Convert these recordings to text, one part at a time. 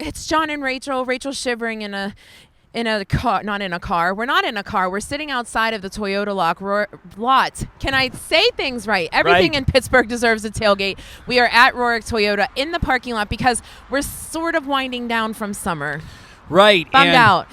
It's John and Rachel. Rachel's shivering in a car. Not in a car. We're not in a car. We're sitting outside of the Toyota lot. Can I say things right? Everything in Pittsburgh deserves a tailgate. We are at Rohrich Toyota in the parking lot because we're sort of winding down from summer. Right. Bummed out.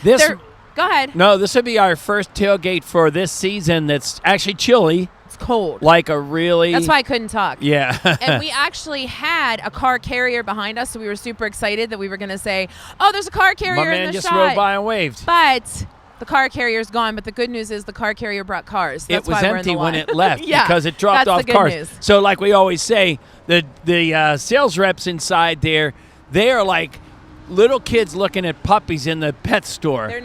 Go ahead. No, this would be our first tailgate for this season that's actually chilly. It's cold. That's why I couldn't talk. Yeah. And we actually had a car carrier behind us, so we were super excited that we were going to say, oh, there's a car carrier in the shot. My man just rode by and waved. But the car carrier's gone. But the good news is the car carrier brought cars. That's it was why empty we're in the when it left because it that's dropped off the good cars. News. So like we always say, the sales reps inside there, they are like little kids looking at puppies in the pet store their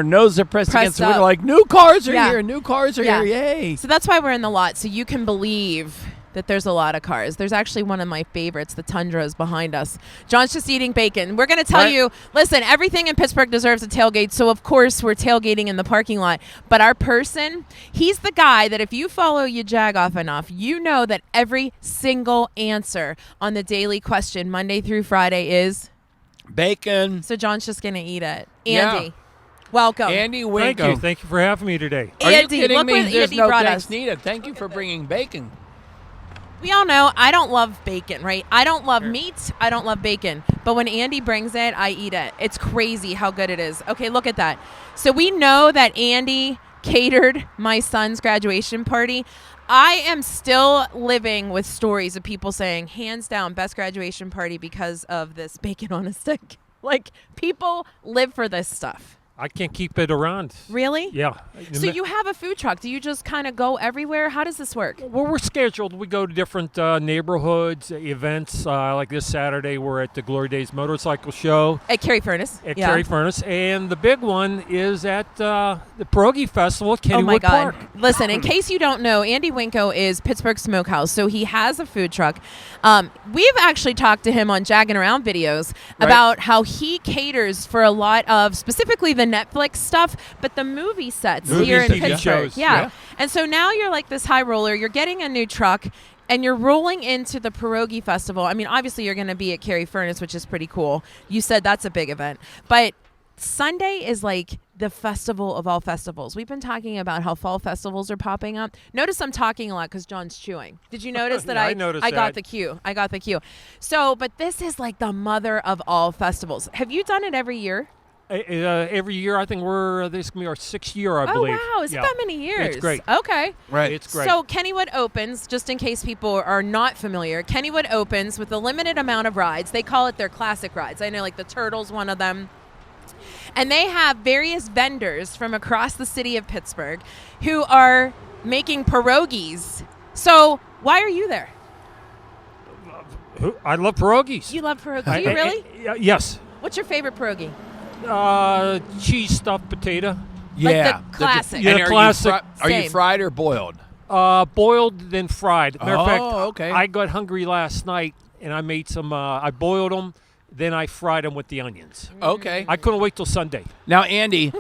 noses are pressed against the window like, new cars are here, new cars are here, yay. So that's why we're in the lot, so you can believe that there's a lot of cars. There's actually one of my favorites, the Tundra, is behind us. John's just eating bacon. We're going to tell you, listen, everything in Pittsburgh deserves a tailgate, so of course we're tailgating in the parking lot. But our person, he's the guy that if you follow your Jagoff enough, you know that every single answer on the daily question, Monday through Friday, is bacon. So John's just going to eat it. Andy, welcome. Andy Winko. Thank you for having me today. Are Andy, you kidding look me? what There's Andy no brought thanks us. needed. Thank you for bringing bacon. We all know I don't love bacon, right? I don't love meat. I don't love bacon. But when Andy brings it, I eat it. It's crazy how good it is. Okay, look at that. So we know that Andy catered my son's graduation party. I am still living with stories of people saying, hands down, best graduation party because of this bacon on a stick. Like, people live for this stuff. I can't keep it around. Really? Yeah. So you have a food truck. Do you just kind of go everywhere? How does this work? Well, we're scheduled. We go to different neighborhoods, events. Like this Saturday, we're at the Glory Days Motorcycle Show. At Cary Furnace. Cary Furnace. And the big one is at the Pierogi Festival at Kennywood Park. Listen, in case you don't know, Andy Winko is Pittsburgh Smokehouse. So he has a food truck. We've actually talked to him on Jagging Around videos about how he caters for a lot of, specifically the Netflix stuff, but the movie sets here in Pittsburgh. Shows. Yeah. And so now you're like this high roller. You're getting a new truck, and you're rolling into the Pierogi Festival. I mean, obviously you're going to be at Cary Furnace, which is pretty cool. You said that's a big event. But Sunday is like the festival of all festivals. We've been talking about how fall festivals are popping up. Notice I'm talking a lot because John's chewing. Did you notice that I got the cue? I got the cue. So, but this is like the mother of all festivals. Have you done it every year? Every year, I think this is going to be our 6th year, I believe. Oh, wow. Is it that many years? It's great. Okay. Right. It's great. So Kennywood opens, just in case people are not familiar, Kennywood opens with a limited amount of rides. They call it their classic rides. I know like the Turtle's one of them. And they have various vendors from across the city of Pittsburgh who are making pierogies. So why are you there? I love pierogies. You love pierogies? Do you really? Yes. What's your favorite pierogi? Cheese stuffed potato. Yeah. Like the classic. Yeah, classic. Are you fried or boiled? Boiled, then fried. Matter of fact, okay. I got hungry last night, and I made some, I boiled them, then I fried them with the onions. Okay. I couldn't wait till Sunday. Now, Andy,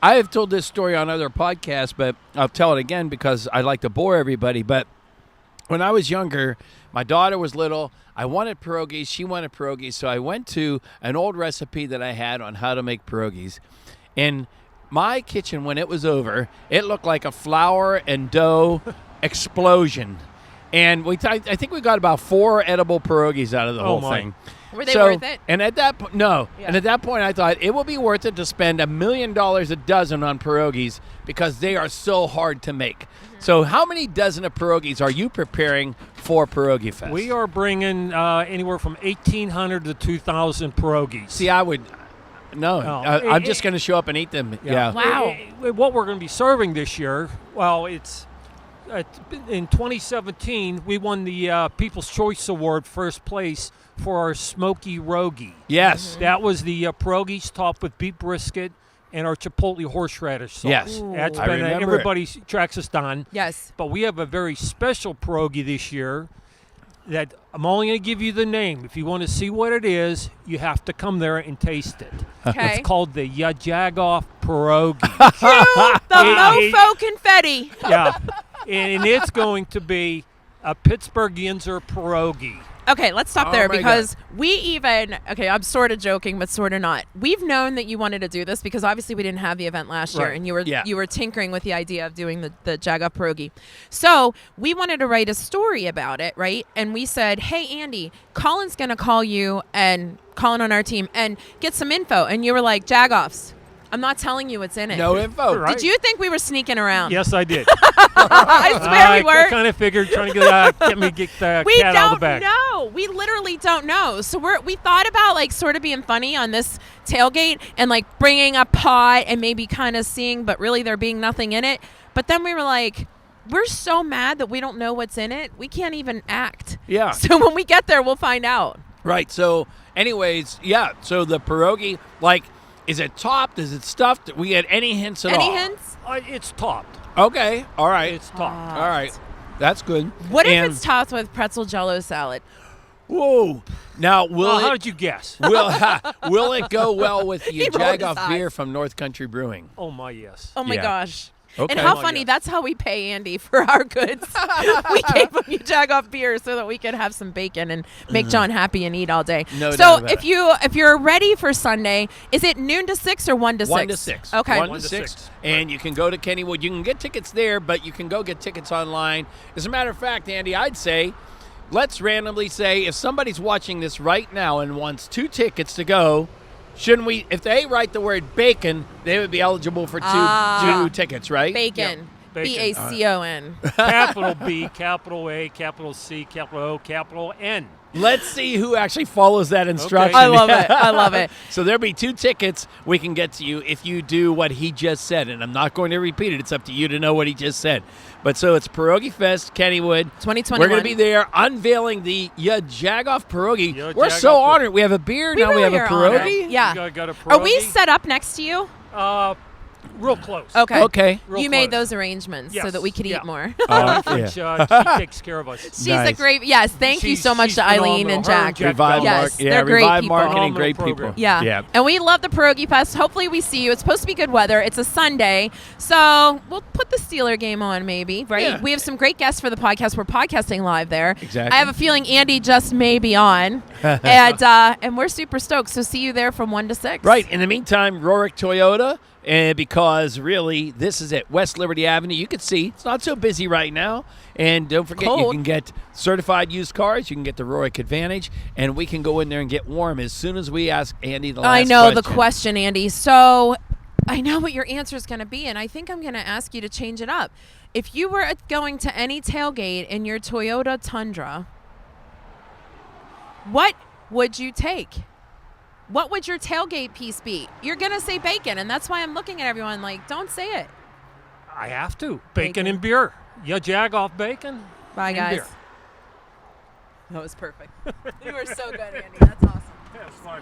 I have told this story on other podcasts, but I'll tell it again because I like to bore everybody. But when I was younger, my daughter was little. I wanted pierogies. She wanted pierogies. So I went to an old recipe that I had on how to make pierogies. In my kitchen, when it was over, it looked like a flour and dough explosion. And I think we got about 4 edible pierogies out of the whole thing. Were they worth it? And at that point, no. Yeah. And at that point, I thought it will be worth it to spend $1 million a dozen on pierogies because they are so hard to make. Mm-hmm. So how many dozen of pierogies are you preparing for Pierogi Fest? We are bringing anywhere from 1,800 to 2,000 pierogies. See, I would... No, I'm just going to show up and eat them. Yeah. Wow. What we're going to be serving this year, well, it's... in 2017, we won the People's Choice Award first place for our smoky rogi. Yes. That was the pierogies topped with beef brisket and our chipotle horseradish sauce. Yes. That's I been remember everybody tracks us down. Yes. But we have a very special pierogi this year that I'm only going to give you the name. If you want to see what it is, you have to come there and taste it. Okay. It's called the Jagoff pierogi. The mofo confetti. Yeah. And it's going to be a Pittsburgh Yinzer pierogi. Okay, let's stop Oh there my because I'm sort of joking, but sort of not. We've known that you wanted to do this because obviously we didn't have the event last year, Right. and you Yeah. were tinkering with the idea of doing the Jagoff Pierogi. So we wanted to write a story about it, right? And we said, hey, Andy, Colin's going to call you and Colin on our team and get some info. And you were like, Jagoffs. I'm not telling you what's in it. No info. Right. Did you think we were sneaking around? Yes, I did. I swear we were. I kind of figured trying to get the We cat out of the don't bag. know. We literally don't know. So we thought about like sort of being funny on this tailgate and like bringing a pot and maybe kind of seeing, but really there being nothing in it. But then we were like, we're so mad that we don't know what's in it. We can't even act. Yeah. So when we get there, we'll find out. Right. So, anyways, yeah. So the pierogi, like, is it topped? Is it stuffed? We get any hints at all? Any hints? It's topped. Okay. All right. It's topped. All right. That's good. What if And- it's topped with pretzel jello salad? Whoa. Now, will How it did you guess? will it go well with the He rolled his Jagoff eyes. beer from North Country Brewing? Oh my yes. Oh my Yeah. gosh. Okay. And how Oh my funny, God. that's how we pay Andy for our goods. We gave him Jagoff beer so that we could have some bacon and make John happy and eat all day. No so doubt about if you're ready for Sunday, is it noon to 6 or 1 to 6? 1 to 6. Okay. 1 1 to to 6. 6. And you can go to Kennywood. You can get tickets there, but you can go get tickets online. As a matter of fact, Andy, I'd say let's randomly say if somebody's watching this right now and wants 2 tickets to go, shouldn't we, if they write the word bacon, they would be eligible for two tickets, right? Bacon. Bacon. BACON. Capital B, capital A, capital C, capital O, capital N. Let's see who actually follows that instruction. I love it. I love it. So there'll be 2 tickets we can get to you if you do what he just said. And I'm not going to repeat it. It's up to you to know what he just said. But so it's Pierogi Fest, Kennywood. 2021. We're going to be there unveiling the Jagoff Pierogi. Ya We're so Jagoff. honored. We have a beer. now we really have a are honored. pierogi. Yeah. You got a Are we pierogi? set up next to you? Real close. Okay. Okay. Real You made close. those arrangements so Yes. that we could Yeah. eat more. Which, she takes care of us. She's Nice. a great, yes, thank you so much She's to Eileen and phenomenal. Her Jack. Jack Revive, Yes, Mark. they're great Revive people. Marketing, Phenomenal great program. people. Yeah. And we love the Pierogi Fest. Hopefully we see you. It's supposed to be good weather. It's a Sunday. So we'll put the Steeler game on maybe, right? Yeah. We have some great guests for the podcast. We're podcasting live there. Exactly. I have a feeling Andy just may be on. and we're super stoked. So see you there from 1 to 6. Right. In the meantime, Rohrich Toyota, because really this is at West Liberty Avenue. You can see it's not so busy right now. And don't forget, you Cold. can get certified used cars. You can get the Rohrich Advantage, and we can go in there and get warm as soon as we ask Andy the last I know question. the question, Andy. So I know what your answer is going to be, and I think I'm going to ask you to change it up. If you were going to any tailgate in your Toyota Tundra, what would you take? What would your tailgate piece be? You're going to say bacon, and that's why I'm looking at everyone like, don't say it. I have to. Bacon. Bacon and beer. Ya Jagoff bacon. Bye, and guys. beer. That was perfect. You were so good, Andy. That's awesome. Yeah, it's fine.